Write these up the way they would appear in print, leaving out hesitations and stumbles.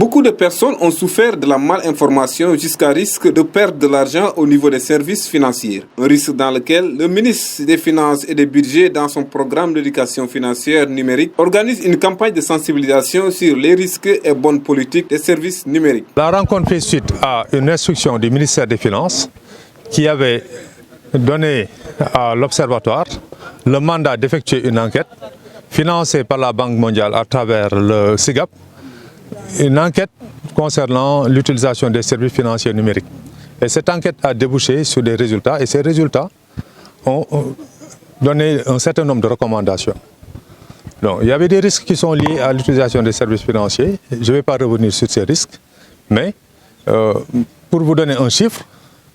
Beaucoup de personnes ont souffert de la malinformation jusqu'à risque de perdre de l'argent au niveau des services financiers. Un risque dans lequel le ministre des Finances et des Budgets, dans son programme d'éducation financière numérique, organise une campagne de sensibilisation sur les risques et bonnes politiques des services numériques. La rencontre fait suite à une instruction du ministère des Finances qui avait donné à l'Observatoire le mandat d'effectuer une enquête financée par la Banque mondiale à travers le SIGAP, une enquête concernant l'utilisation des services financiers numériques. Et cette enquête a débouché sur des résultats et ces résultats ont donné un certain nombre de recommandations. Donc, il y avait des risques qui sont liés à l'utilisation des services financiers. Je ne vais pas revenir sur ces risques, mais pour vous donner un chiffre,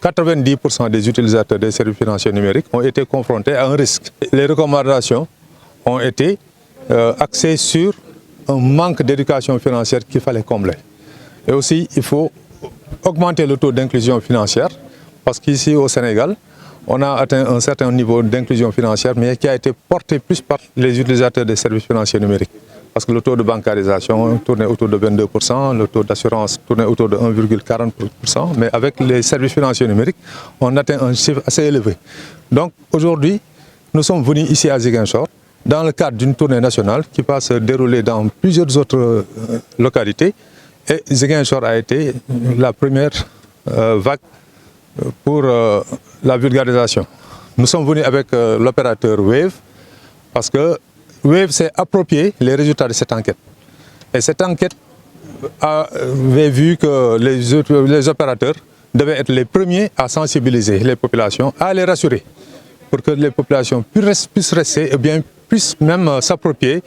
90% des utilisateurs des services financiers numériques ont été confrontés à un risque. Les recommandations ont été axées sur un manque d'éducation financière qu'il fallait combler. Et aussi, il faut augmenter le taux d'inclusion financière, parce qu'ici au Sénégal, on a atteint un certain niveau d'inclusion financière, mais qui a été porté plus par les utilisateurs des services financiers numériques. Parce que le taux de bancarisation tournait autour de 22%, le taux d'assurance tournait autour de 1,40%, mais avec les services financiers numériques, on atteint un chiffre assez élevé. Donc aujourd'hui, nous sommes venus ici à Ziguinchor, dans le cadre d'une tournée nationale qui va se dérouler dans plusieurs autres localités. Et Ziguinchor a été la première vague pour la vulgarisation. Nous sommes venus avec l'opérateur Wave parce que Wave s'est approprié les résultats de cette enquête. Et cette enquête avait vu que les opérateurs devaient être les premiers à sensibiliser les populations, à les rassurer, pour que les populations puissent rester et bien puissent même s'approprier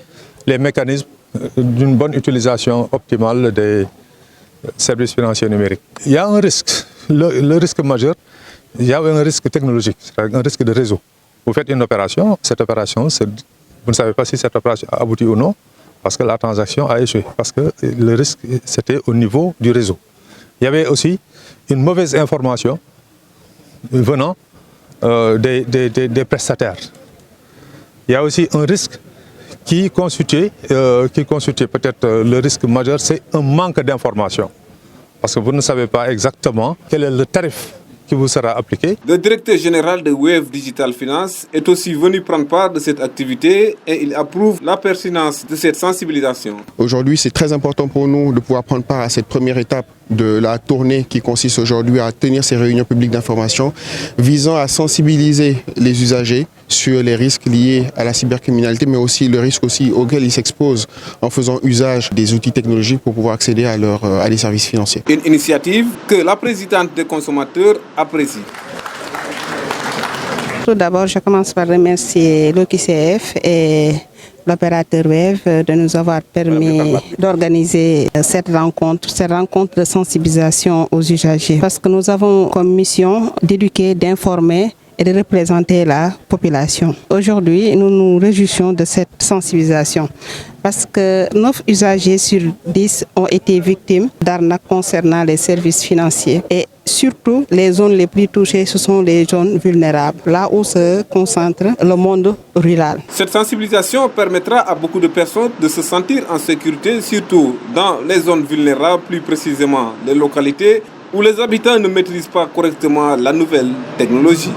les mécanismes d'une bonne utilisation optimale des services financiers numériques. Il y a un risque, le risque majeur, il y a un risque technologique, c'est-à-dire un risque de réseau. Vous faites une opération, cette opération, vous ne savez pas si cette opération a abouti ou non, parce que la transaction a échoué, parce que le risque, c'était au niveau du réseau. Il y avait aussi une mauvaise information venant des prestataires. Il y a aussi un risque qui constitue peut-être le risque majeur, c'est un manque d'information. Parce que vous ne savez pas exactement quel est le tarif qui vous sera appliqué. Le directeur général de Wave Digital Finance est aussi venu prendre part de cette activité et il approuve la pertinence de cette sensibilisation. Aujourd'hui, c'est très important pour nous de pouvoir prendre part à cette première étape de la tournée qui consiste aujourd'hui à tenir ces réunions publiques d'information visant à sensibiliser les usagers sur les risques liés à la cybercriminalité, mais aussi le risque auquel ils s'exposent en faisant usage des outils technologiques pour pouvoir accéder à des services financiers. Une initiative que la présidente des consommateurs apprécie. Tout d'abord, je commence par remercier l'OQCF et l'opérateur Wave de nous avoir permis d'organiser cette rencontre de sensibilisation aux usagers. Parce que nous avons comme mission d'éduquer, d'informer et de représenter la population. Aujourd'hui, nous nous réjouissons de cette sensibilisation parce que 9 usagers sur 10 ont été victimes d'arnaques concernant les services financiers. Et surtout, les zones les plus touchées, ce sont les zones vulnérables, là où se concentre le monde rural. Cette sensibilisation permettra à beaucoup de personnes de se sentir en sécurité, surtout dans les zones vulnérables, plus précisément les localités où les habitants ne maîtrisent pas correctement la nouvelle technologie.